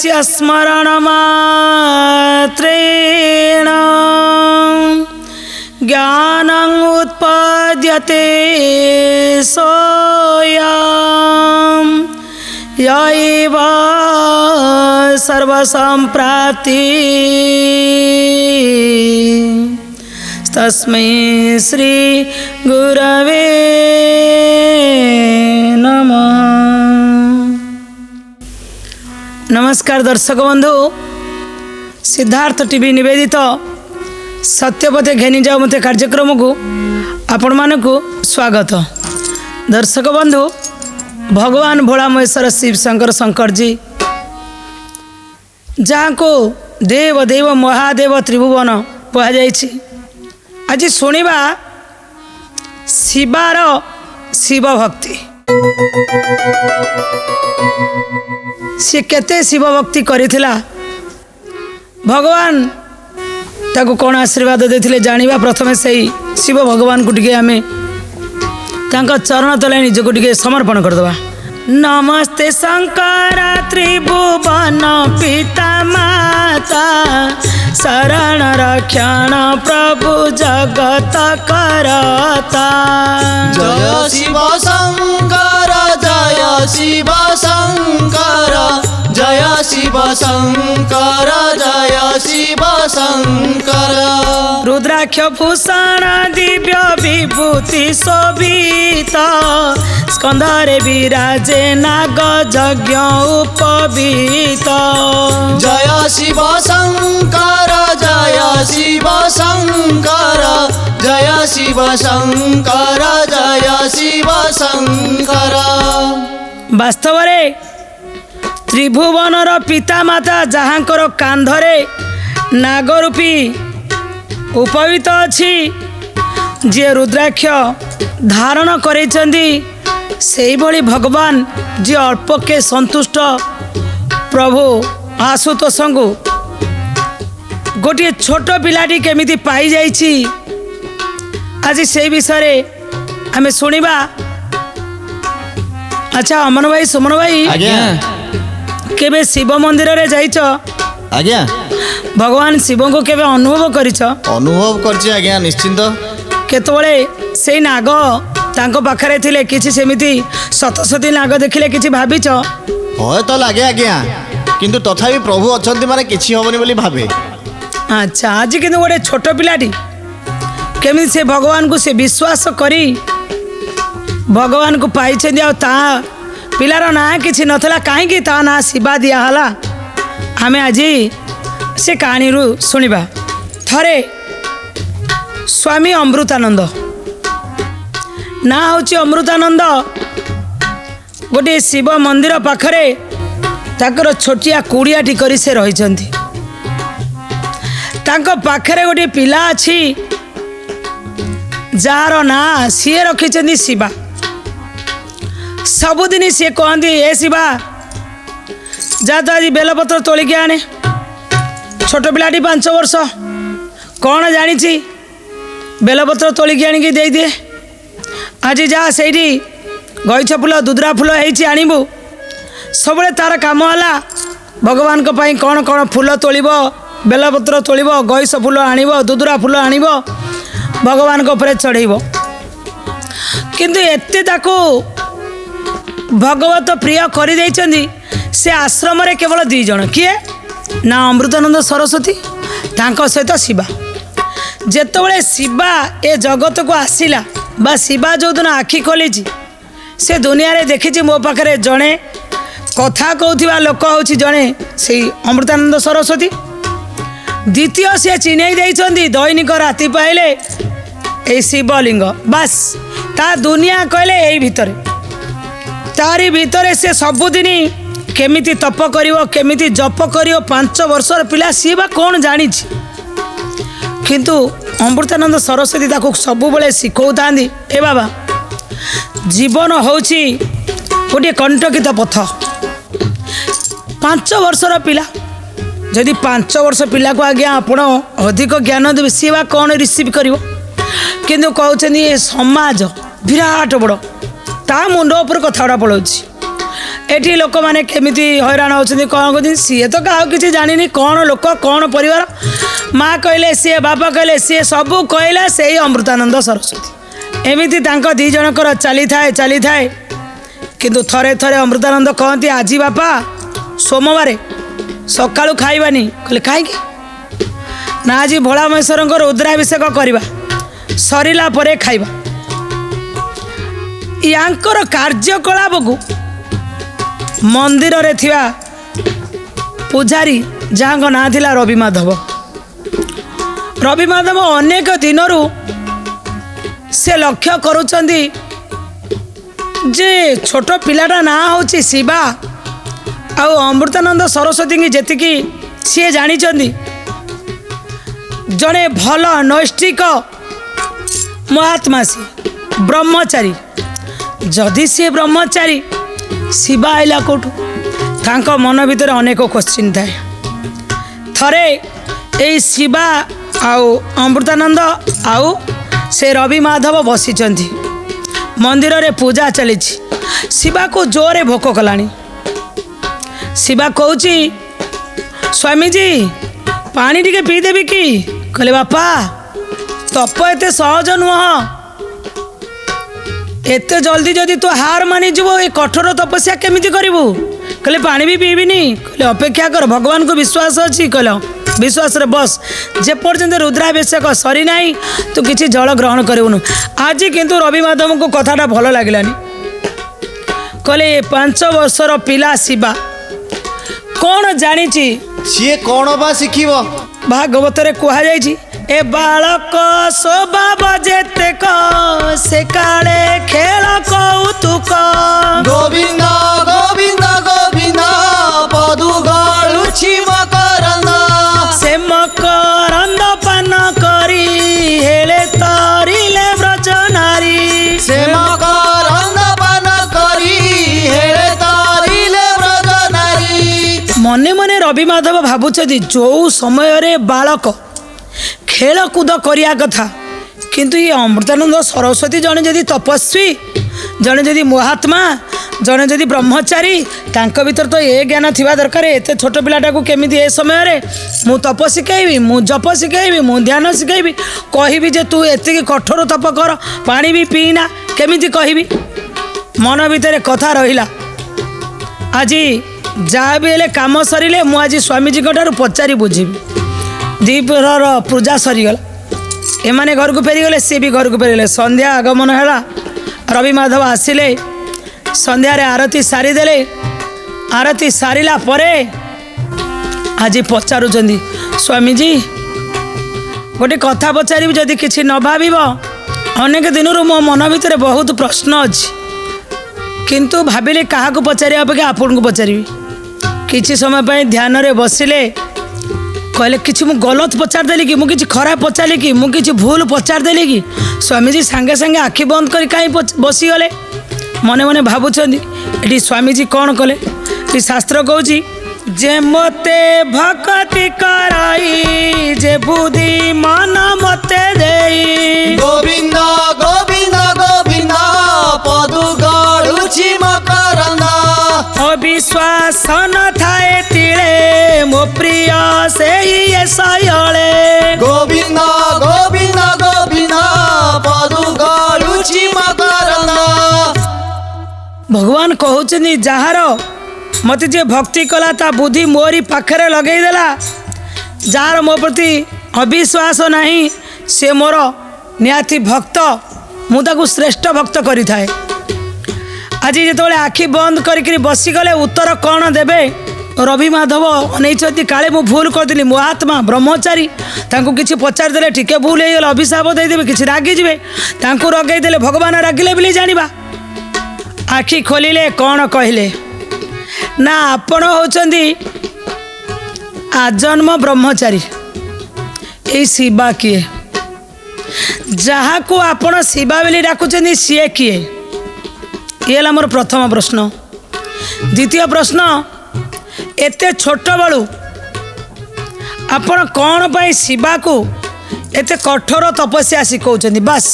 यस्य स्मरणमात्रेण ज्ञानं उत्पद्यते सोऽयं य एव सर्वसम्प्राप्ति तस्मै श्री गुरवे नमः। नमस्कार दर्शक बंधु, सिद्धार्थ टीवी निवेदित सत्यपथे घेनी जाओ मते कार्यक्रम को आपण मानकु स्वागत। दर्शक बंधु, भगवान भोला महेश्वर शिव शंकर शंकर जी जहाँ को देव देव महादेव त्रिभुवन कहुଯାଇଛି, आज शुणा शिवार शिव भक्ति। सी केते शिव भक्ति करिथिला, भगवान ताको कौन आशीर्वाद देथिले जानिबा। प्रथमे सही शिव भगवान को टिके आमे तांका चरण तले निजको टिके समर्पण करदबा। नमस्ते शंकर त्रिभुवन पिता माता, शरण रक्षण प्रभु जगत करता। जय शिव शंकर जय शिव शंकर, जय शिव शंकर जय शिव शंकर। रुद्राक्ष भूषण दिव्य विभूति शोभित, स्कंधरे विराजे नाग यज्ञ उपवीत। जय शिव शंकर जय शिव शंकर, जय शिव शंकर जय शिव शंकर। वास्तव रे त्रिभुवनर पिता माता जहाँकर कांधरे नागरूपी उपवीत अछि, जे रुद्राक्ष धारण करेचंदी, सेही भली भगवान जे अल्पके संतुष्ट प्रभु आशुतोष को गोटे छोट पिलाटी केमिति पाई जाइछि, आज से विषय आमे शुणिबा। अच्छा अमन भाई सुमन भाई, आज्ञा केबे शिव मंदिर रे जाइछ? आज्ञा भगवान शिव को केबे अनुभव करिछ? अनुभव करछि आज्ञा, निश्चिंत। केतबळे सेई नाग तांको पाखरे थिले, किछि सेमिति सतसती नाग देखिले किछि भाबिछ? होय तो लागे आज्ञा, किंतु तथापि प्रभु अछंती माने किछि होबनी बोली भाबे। अच्छा आज किंतु गोटे छोट पिलाटी केमिति से भगवान को से विश्वास करी भगवान को पाइछे। आ ता पिलार ना किछि नथला, काहेकि ता ना शिवा दिया हला। आमे आज से कहानी रु सुनिबा। थरे स्वामी अमृतानंद ना होची अमृतानंद, गोटे शिव मंदिर पाखरे ताकर छोटिया कुड़ियाटी करी से रहिछंती। तांको पाखरे गोटे पिला अछि जार ना सीए रखिछंती शिवा। सबुदिन सी कहती ए शिवा जा तो आज बेलपत्र तोलिकी आने। छोट पिलाटी 5 वर्ष कौन जानी बेलपत्र तोलिकी आनिकी दे दिए। आज जा से गईछ फूल दुदरा फूल होती आणबू। सब तार काम है भगवान को पाई कौन कौन फूल तोलिब, बेलपत्र तोलिब, गईछ फूल आणब, दुदरा फूल आणब, भगवान को ऊपर चढ़ेब। किंतु एते ताकू भगवत प्रिय कर से आश्रम रे केवल 2 जन, किए ना अमृतानंद सरस्वती तांको सहित शिवा। जेतबळे शिवा ए जगत को आसिला बा शिवा जो दिन आखि खोली से दुनिया रे देखी मो पाखरे जड़े कथा कहूथिबा लोक होछि जड़े से अमृतानंद सरस्वती। द्वितीय से चिन्हई देइछंदी दैनिक राति पाइले ए शिवलिंग, बस ता दुनिया कहले एई भितरे तारी भितरे से सबुदिन केमिति तप करिवो, केमिति जप करिवो। 5 वर्षर पिला सी बा कौन जानी, किंतु अमृतानंद सरस्वती ताको सबुबले शिखौतांदी। ए बाबा जीवन होछि गोटे कंटकित पथ। 5 वर्षर पिला जदि 5 वर्ष पिला को आज्ञा आपण अधिक ज्ञान देवे सी बा कौन रिसीव करिवो। किंतु कहउछनी ए समाज विराट बड़ ता मुंड उपर कथा पड़ोछि एठी लोक मैंने केमिति हैरान होती कौन कहते सी तो क्या किसी जानी कौन लोक कौन परिवार माँ कहले सी बापा कहले सी सब कहले से अमृतानंद सरस्वती एमती दी जनकर चली थाए किंतु थरे थरे अमृतानंद कहती आज बापा सोमवार सकाळु खाइबानी कहले कहीं ना आज भोला महेश्वर रुद्राभिषेक करवा सरिला परे खाइबा यांकर कार्यकलाप को मंदिर रे थिवा पुजारी जहाँ ना थिला रवि माधव अनेक दिनरू से लक्ष्य करुचंदी जे छोट पिलाटा ना होची शिवा आउ अमृतानंद सरस्वती की जेतिकी सी जानी जड़े भल नैष्ठिक महात्मा सी ब्रह्मचारी जदि सी ब्रह्मचारी शिवा आइला कौटू तांको मन भितर अनेक क्वेश्चन थाए थरे ए शिवा आउ अमृतानंद आउ से रवि माधव बसी मंदिर रे पूजा चली शिवा को जोरे भोक कलानी शिवा कहूची स्वामी जी पानी टिके पी देवी कि कहले बापा तप एते सहज नुह एते जल्दी जदि तू हार मानी जीवो ए कठोर तपस्या केमिति करिवु कहले पानी भी पीबिनी कहले अपेक्षा कर भगवान को विश्वास अछि कहले विश्वास रे बस जे पर्यंत रुद्राभिषेक सरी नाही तू किछि जल ग्रहण करिवनु आज किंतु रवि माधव को कथाटा भल लागिलानी कहले 5 वर्षर पिला शिवा कौन जानी सी कौन बा शिखिब भागवत रे कहा जाइछि ए बालक स्वभाव जेते को से काले खेल कौतुक गोविंद गोविंद गोविंद पदु गळुछि मकरंद से मकरंद पान करी हेले तरिले व्रज नारी से मकरंद पान करी हेले तरिले व्रज नारी मने मने रवि माधव भाबुछथि जो समय रे बालक खेल कूद करिया कथा किंतु ये अमृतानंद सरस्वती जने जदि तपस्वी जने जदि महात्मा जने जदि ब्रह्मचारी तांको भीतर तो ये ज्ञान थिबा दरकार एते छोट पिलाटा को केमिति ए समय रे मु तप शिखाइबी मु जप शिखाइबी मु ध्यान शिखाइबी कहिबी जे तू एते कठोर तप कर पानी भी पीना केमिति कहिबी मन भीतर कथा रहिला आज जहाँ भी हेले काम सरिले मु आज स्वामी जी ठारू पचारि बुझीबी दीपर पूजा सरीगला एमाने घर को फेरीगले सी भी घर को फेरीगले संध्या आगमन है रवि माधव आसिले संध्यारे आरती सारीदेले आरती सारिला परे आज पचारुचंदी स्वामी जी गोटे कथा पचारि जदि किछि न भाविब अनेक दिनरू मो मन भितर बहुत प्रश्न अच्छी किंतु भाविले क्या पचारि अपेक्षा आपन को पचारि किछि समय पर ध्यान रे बसिले कहले किछि मु गलत पचारदेली कि मु किछि खराब पचारि कि मु किछि भूल पचारदेली कि स्वामी जी सांगे सांगे आखि बंद करी कहीं बसी गले मने मने भाबुछंदी एटी स्वामी जी कौन कले ये शास्त्र कहूची जे मते भक्ति कराई जे बुद्धि मन मते देई गोविंद गोविंद गोविंद पदु गळुछि मकरंद अविश्वास न थाए तिले मो प्रिय से ही सयले गोविंद गोविंद गोविंद पदु गळुछि मकरंद भगवान कहउछनी जहार मते जे भक्ति कला ता बुद्धि मोरी पाखरे लगेई देला जार मो प्रति अविश्वास नहीं से मोर नियाति भक्त मु ताकू श्रेष्ठ भक्त करी थाए आज जिते आखि बंद करी बसीगले उत्तर कौन देवे रवि माधव अनैछती काले मु भूल करदेली महात्मा ब्रह्मचारी तांको किछि पचारिदेले टिके भूल हो अभिशाप देदेवे किछि रागिजे तांको रगेदेले भगवान रागिले बोली जानिबा आखि खोलिले कौन कहले ना आपण होचंदी आजन्म ब्रह्मचारी ए शिवा किए जहाँ को आपण शिवा बोली डाकुचंदी सीए किए ये मोर प्रथम प्रश्न द्वितीय प्रश्न एते छोट बलू आपण कौन पाई शिवा को एते कठोर तपस्या शिखौचंदी बस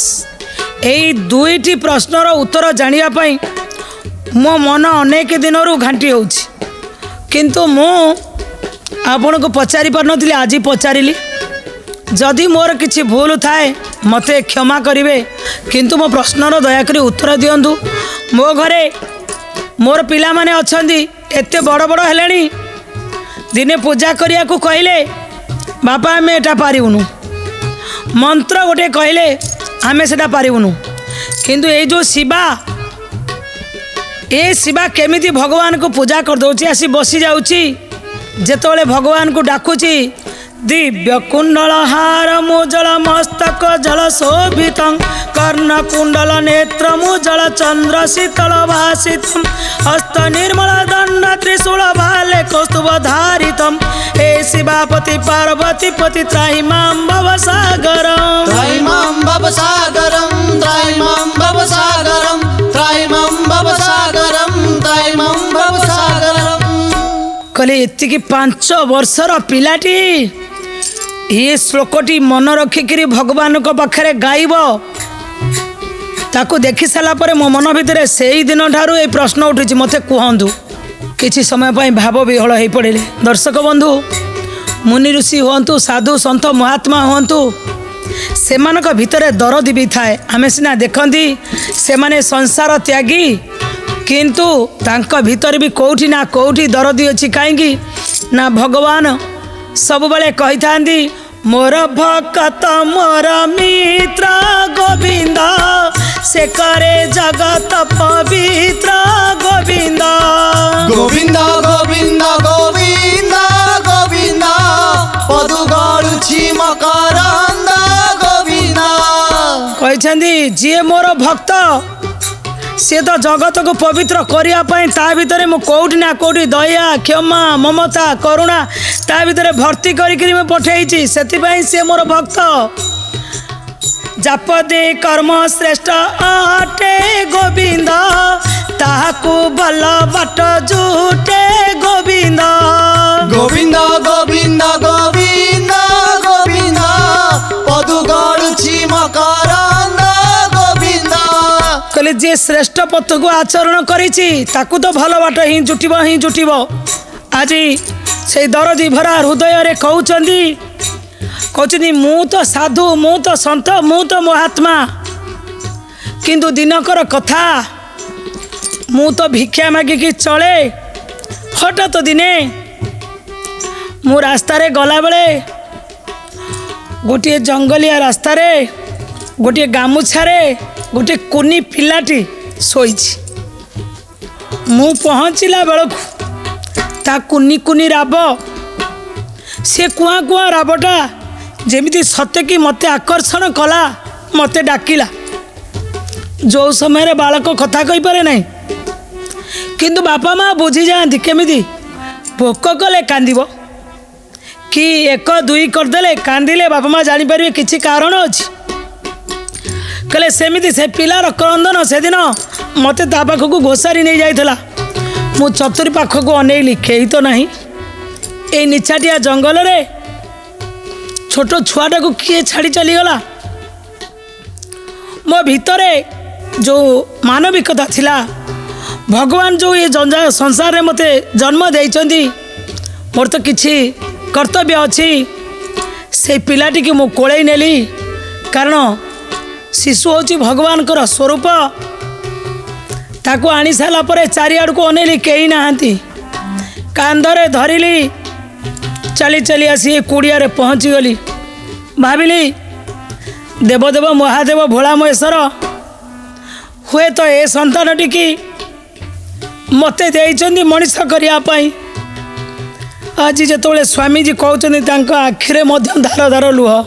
यही दुईटी प्रश्नर उत्तर जानिया पाई मो मन अनेक दिन घांटी हो किंतु मु आपण को पचारि पार नथिली आज पचारिली जदि मोर किछि भूल थाए मते क्षमा करिवे किंतु मो प्रश्नर दयाकरी उत्तर दियंतु मो घरे मोर पिला माने अछंदी एते बड़ बड़ हेलेनी दिने पूजा करिया को कहले बापा आम एटा पारिबुनु मंत्र गोटे कहले आमे सेटा पारिबुनु किंतु ए जो शिवा ए शिवा केमिति भगवान को पूजा कर दउची आसी बसी जाउची जेतोले भगवान को डाकुची दिव्य कुंडल हार मुजल मस्तक जल शोभित कर्ण कुंडल नेत्र मुजल चंद्र शीतल भाषित हस्त निर्मल दंड त्रिशूल भाले कौस्तुभ धारितम हे शिवापति पार्वती पति त्राहि मां भव सागरम त्राहि मां भव सागरम त्राहि मां भव सागरम त्राहि मां भव सागरम त्राहि मां भव सागरम कहले एतिकी 5 वर्षर पिलाटी ये श्लोकटी मन रखिकी भगवान को पाखे गाइब ताकू देखी सारा पर मो मन भितर से ही दिन ठारू ये प्रश्न उठी मते कहतु किछि समय पाई भाव विहल हो पड़े दर्शक बंधु मुनि ऋषि हूँ साधु सन्थ महात्मा हूँ सेमानक भितर दरदी भी थाए आमे सिना देखती से माने संसार त्यागी किंतु तांका भीतर भी कोठी ना कोठी दरदी अच्छी कहीं ना भगवान सब बड़े कही था मोर भक्त मोर मित्र गोविंद से करे जगत पवित्र गोविंद गोविंद गोविंद गोविंद गोविंद पदु गड़ुछि मकरंद गोविंद कही जी मोर भक्त सी तो जगत को पवित्र करने ता भितर मु कौटी ना कौटी दया क्षमा ममता करुणा ता भितर भर्ती करी पठेई से सी मोर भक्त जप दे कर्म श्रेष्ठ आटे गोविंद ताहाकू भल बाट जुटे गोविंद गोविंद गोविंद गोविंद गोविंद पदु गड़ुछि मकरंद कहले जे श्रेष्ठ पथ को आचरण करिछि ताकू तो भल बाट ही जुटिब आज से दरदी भरा हृदय रे कहउचंदी मु तो साधु मु तो संत मु तो महात्मा किंतु दिनकर कथा मु तो भिक्षा मागिकी चले हठात दिने मु रास्ता रे गला बेले गोटे जंगलिया रास्ता रे गोटे गामुछा रे गोटे कुनी पिलाटी शोइछि मु पहुँचला बेलू ता कुनी कुनी राब से कुआ कुआ राबटा जेमिति सत्य कि मते आकर्षण कला मते डाकिला जो समय बालक कथा कही पारे नहीं किंतु बापा माँ बुझी जाती केमिति भोक कले कांदिब कि 1 2 करदेले कांदिले बापा माँ जानीपर किसी कारण अच्छी कहले सेमिति से पिलार क्रंदन से दिन मत पाखक घोषारी नहीं जाइला मु चतुरी पाखक अनेली केही तो नहीं ए निछाटिया जंगल रे छोट छुआटा को किए छाड़ी चलीगला मो भितरे जो मानविकता थिला भगवान जो ये संसार रे मते जन्म देइचंदी मोर तो किछि कर्तव्य अच्छी से पिलाटी की मु कोड़े नेली कारण शिशु हूँ भगवान कर स्वरूप ताकू आनी सारा पर चारिआड़ को अनेली कहीं नहांती कांधरे धरिली चली चली आसी कुड़िया रे पहुँची गली भाविली देवदेव महादेव भोला महेश्वर हुए तो ए संतानटी की मते देइचंदी मनीष करने आज जो स्वामीजी कहते आखिरे मध्य धार धार लुह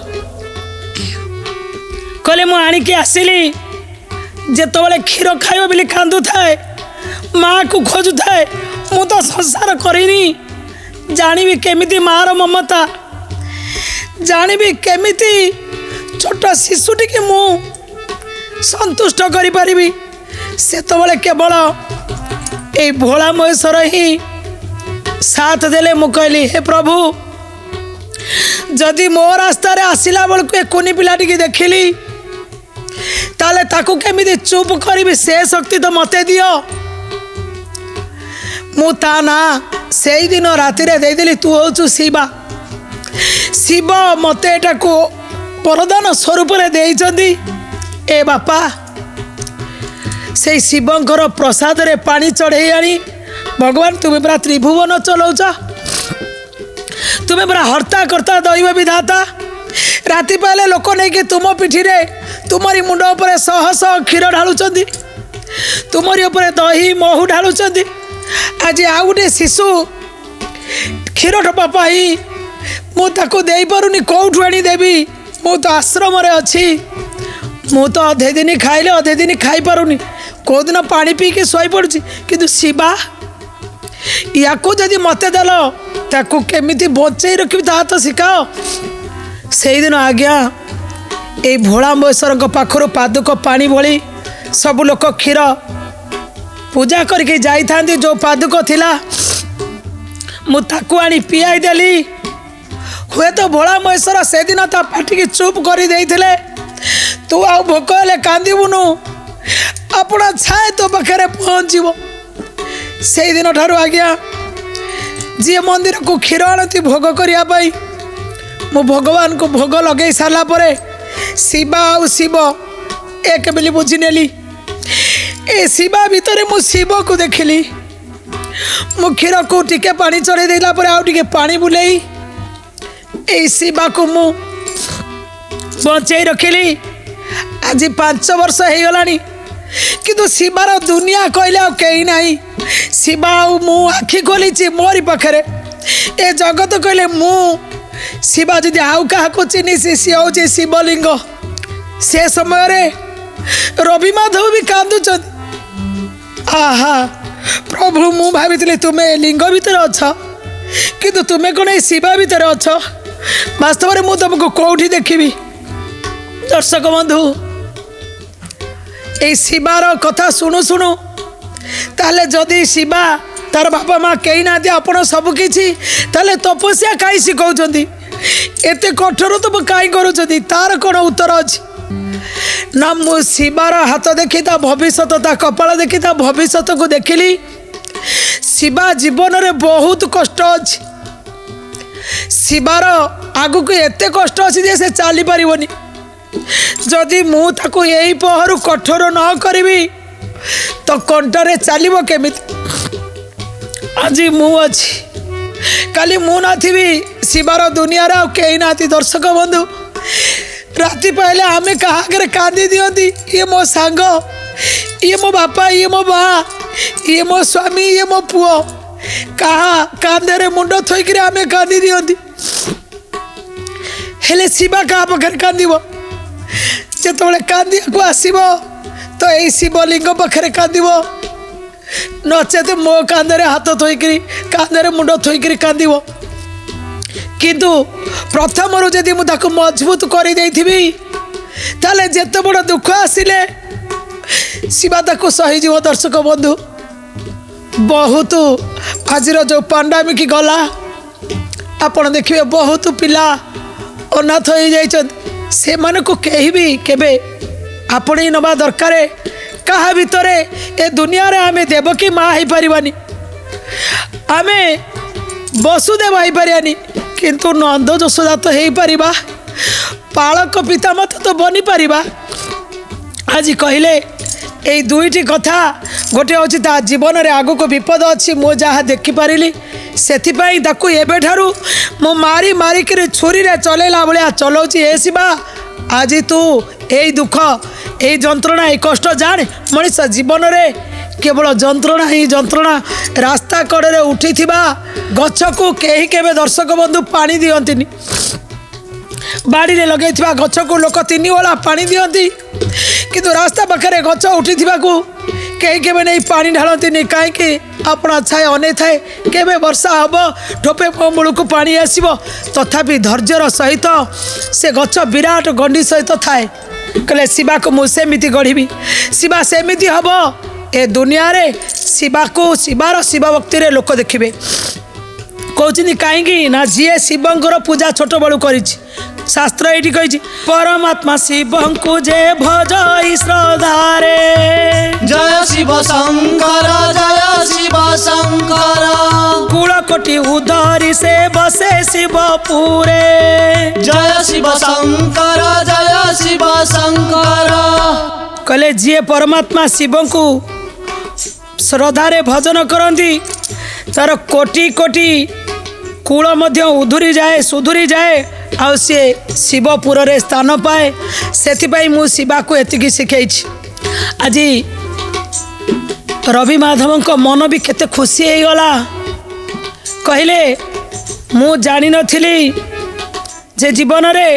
कहले मु आणिकी आसिली जेतबले क्षीर खाइब बोली कांदु थाए माँ को खोजु थाए मु तो संसार करिनी जानिबी केमिति मार ममता जानिबी केमिति छोट शिशुटी के मु संतुष्ट करि परिबी सेतबले केवल ए भोला महेश्वर ही साथ देले मु कहली हे प्रभु जदि मो रास्ता रे आसिला बेलू ए कुनी पिलाटी की देखिली ताले ताकू केमिति चुप करी से शक्ति तो मते दियो मु ता ना से दिन राति देदेली तू हूँ शिवा शिव मते एटा को वरदान स्वरूप देइछंदी। ए बापा से शिवंकर प्रसाद रे पानी चढ़े आनी भगवान तुम्हें पूरा त्रिभुवन चलाउछ तुम्हें पूरा हर्ता करता दैव विधाता राति पाले लोक नहीं कि तुम पिठी रे तुमरी मुंड उपर शह शह क्षीर ढालुचंदी तुमरी उपर दही महू ढालुचंदी आज आउ गोटे शिशु क्षीर ठोपा पाई मु ताको देई पारुनी कोठु आनी देवी मु तो आश्रम रे अच्छी मु तो अधे दिन खाइले अधे दिन खाई पारुनी को दिन पानी पी के सोई पड़ुची किंतु शिवा या जदि मते देल ताकू केमिति बचई रखी ता तो शिखाओ से दिन आज्ञा ए भोला महेश्वर पाखर पादुक पानी भली सब लोक क्षीर पूजा करके जाई थांती जो पादुक थिला मु ताकू आनी पियाई देली हुए तो भोला महेश्वर से दिन ता पाटी की चुप कर देइथिले तू आ भोक हेले कांदीबुनु अपना छाए तो पाखे पहुँचब से दिन ठारू आज्ञा जी मंदिर को क्षीर आनती भोग करने मु भगवान को भोग लगे सारा परे शिवा आ शिव एक बेली बुझीनेली ए शिवा भितर मु शिव को देखिली मु क्षीर को टिके पानी चढ़े देला परे आउ टिके पानी बुलेई ए शिवा को मु बचई रखिली आज 5 वर्ष हो गलानी किंतु शिवार दुनिया कहले आ कहीं नहीं शिवा मु आखि खोली मोरी पाखे ए जगत कहले मु शिवा जदि आउ क्या चिन्ह सी हूँ शिवलिंग से समय रवि माधव भी कांदुच आहा प्रभु मु भावी तुम्हें लिंग भितर अच्छ किंतु तुम्हें कौन शिवा भितर अच्छ वास्तव में मुझे तुमको कौटी देखी दर्शक बंधु ए शिवार कथा शुणु शुणु ताले जदि शिवा तार बापा माँ कही ना आपण सबकि तपस्या कहीं शिखाऊँ एत कठोर तुम कहीं करुँच तार कौन उत्तर अच्छी ना मु शिवार हाथ देखी ता भविष्य ता कपाल देखी ता भविष्य को देखिली शिवा जीवन में बहुत कष्ट अच्छी शिवार आगु को एत कष्ट अच्छी जे से चली पारनी जदि मु ताकू यही पहरु कठोर न करी तो कंटरे चलो केमी आज मु अच्छी काली मु नाथी शिवार दुनिया कहीं ना दर्शक बंधु राति पहले आमे कहा कांदी दियंती ये मो सांग ये मो बापा ये मो बा ये मो स्वामी ये मो पुओ कहा कांधे मुंड थोक आमे कांदी दियंती हेले शिवा क्या पाखे कांदब जिते कांदिया को आसब तो यही शिवलिंग पाखे कांदब नचेत मो कांधे हाथ थोक कांधे मुंड थोक कांदब किंतु प्रथम जदि मुझे मजबूत कर जिते बड़ दुख आसिले शिवा ताको सहीज दर्शक बंधु बहुत आज जो पांडामिक गला आपण देखिए बहुत पिला अनाथ हो जाइछन से माने को कहीं भी केबे आपणे नबा दरकार कहा भितर ए दुनिया रे आमे देवकी माँ हो पारिबानी आमे वसुदेव हो पारिबानी किंतु नंद यशोदा तो हो पारिबा पालक पिता मत तो बनी पारिबा आज कहले यही दुईटी कथा गोटे हूँ ता जीवन में आगु को विपद अच्छी मु जहाँ देखिपारि से एबेठारू मु मारी मारिक छुरी रे चलेला भाया चलाऊँगी ए शिवा आज तू यही दुख यही जंत्रणा यही कष्ट जान मनीष जीवन में केवल जंत्रणा ही जंत्रणा रास्ता कड़े उठी गछ को कहीं केवे दर्शक बंधु पानी दियंतिनी बाड़ी रे लगे गछ को लोक 3 वाला पानी दियंती किंतु रास्ता पाखे गछ उठी कहीं केवे नहीं पानी ढालती कहीं अपना छाए अने थाए केवे वर्षा हम ठोपे मूल को पानी आसब तथापि धैर्यर सहित से गछ विराट गंडी सहित थाए कहले शिवा को मुझे सेमती गढ़ी शिवा सेमती हम ए दुनिया रे शिवा को शिवार शिव भक्ति रे लोक देखिए कहते कहीं ना जी शिवंकर पूजा छोट बड़ू कर शास्त्र ये कही परमात्मा शिव को जे भज श्रद्धारे जय शिव शंकर जय शिव शंकर कूल कोटि उधरी से बसे शिवपुरे। जय शिव शंकर जय शिव शंकर। कहले जी परमात्मा शिव को श्रद्धारे भजन करती तार कोटि कोटि कूल मध्य उधुरी जाए सुधुरी जाए आ सी शिवपुर रे स्थान पाए। से मु शिवा को एतिकी शिखई। आज रवि माधव को मन भी केते खुशी हो गला। कहले मु जानी नथिली जे जीवन रे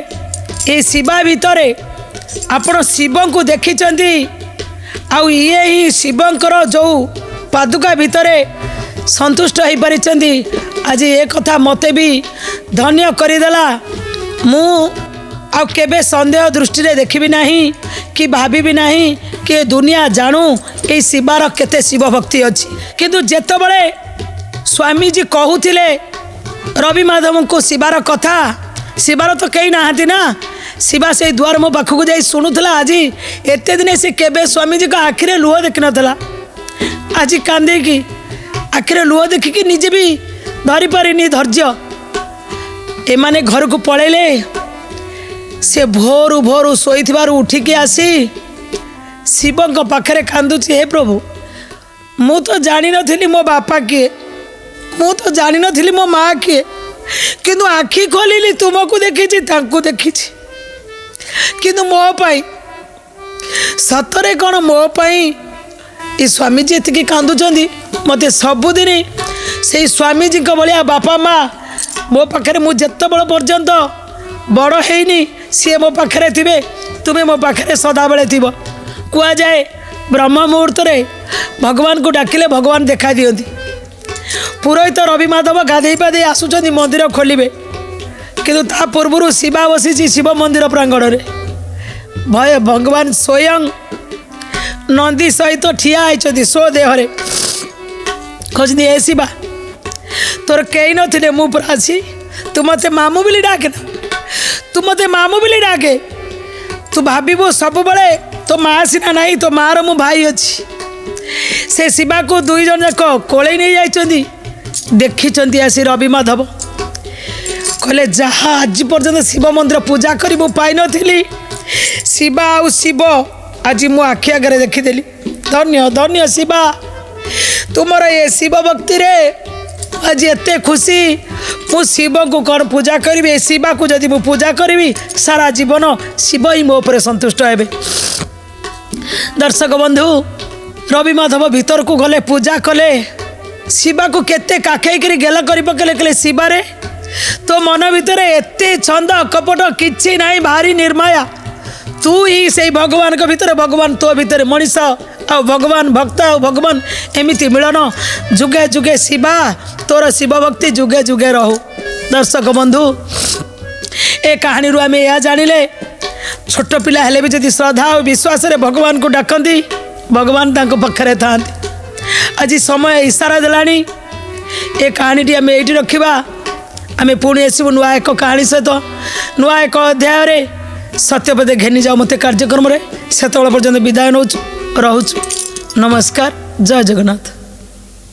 ए शिवा भितरे आपण शिव को देखी आउ ये ही शिवंकर जो पादुका भितरे संतुष्ट हो पारिछंती। आज ये कथा मते भी धन्य करदेला। मु आउ केबे संदेह दृष्टि रे देखिबी नहीं कि भाभी भी नहीं कि दुनिया जानू ये शिवार केते शिव भक्ति अच्छी। किंतु जेतबळे स्वामीजी कहूथिले रवि माधव को शिवार कथा, शिवार तो कहीं नहांती ना। शिवा से द्वार मो पाखक जाई शुणुला। आज एते दिन से केबे स्वामीजी को आखिरे लुह देखि नथला। आज कांदे की आखिरे लुह देखिकी निजे भी धरी पारिनी धैर्य। एमाने घर को पळेले। से भोरु भोरु शोइथिबारु उठिकी आसी शिवंक पाखरे कांदुची। हे प्रभु मु तो जानी नथिली मो बापा किए, मु तो जानी नथिली मो माँ किए, किंतु आखि खोलिली तुमको देखिछि तांकु देखिछि। किंतु मो पाई सतरे कौन मो पाई ये स्वामीजी एतिकी कांदुचंदी। मते सबुदिन से स्वामीजी को भलिया बापा माँ मो पाखरे मु जेते बड़ पर्यंत बड़ हैनी सी मो पाखरे थिबे, तुमे मो पाखरे सदा बेले थिबो। कुआ जाए ब्रह्म मुहूर्त रे भगवान को डाकिले भगवान देखा दियंती। पुरोहित रवि माधव गाधे पाधे आसुचंदी मंदिर खोलिबे, किंतु ता पूर्व शिवा बसी शिव मंदिर प्रांगण रे। भय भगवान स्वयं नंदी सहित ठिया होती सो देहरे। खोजनी ए शिवा तोर कई नथिले मु प्रासी, तू मते मामू बिली डाके ना, तू मते मामू बिली डाके। तू भाबीबो सब बळे तो माँ सीना नहीं तो मार मु भाई अच्छी। से शिवा को दुई जन जाक कोले नहीं जाइछंती देखिछंती आसी रवि माधव। कहले जहाँ आज पर्यंत शिव मंदिर पूजा करी मु पाई नथिली शिवा आउ शिव आज मु आखि आगे देखीदेली। धन्य धन्य शिवा तुमर ये शिव भक्ति रे आज एते खुशी। मु शिव को कौन पूजा करी, शिवा को जदि मु पूजा करी सारा जीवन शिव ही मो पर संतुष्ट हेबे। दर्शक बंधु रवि माधव भीतर को गले पूजा कले। शिवा को केते काखई करी गेला करी पकेले। कहले शिवा रे तो मन भितर एते छंद कपट किछि नाही, भारी निर्माया। तू ही से भगवान को भीतर, भगवान तो भीतर मनीष आ भगवान भक्त आ भगवान एमिति मिलन जुगे जुगे शिवा तोर शिव भक्ति जुगे जुगे रहू। दर्शक बंधु ए कहानी रू आम यह जानिले छोट पिला हेले भी जदि श्रद्धा और विश्वास रे भगवान को डाकती भगवान तांको पाखरे थांती। आज समय इशारा देलानी ए कहानी आम ये रखा। आम पुणी आसबू नुआ एक कहानी सहित नुआ एक अध्याय रे सत्यपदे घेनी जाओ मत कार्यक्रम से पर्यंत विदाय नौ रोचु। नमस्कार, जय जगन्नाथ।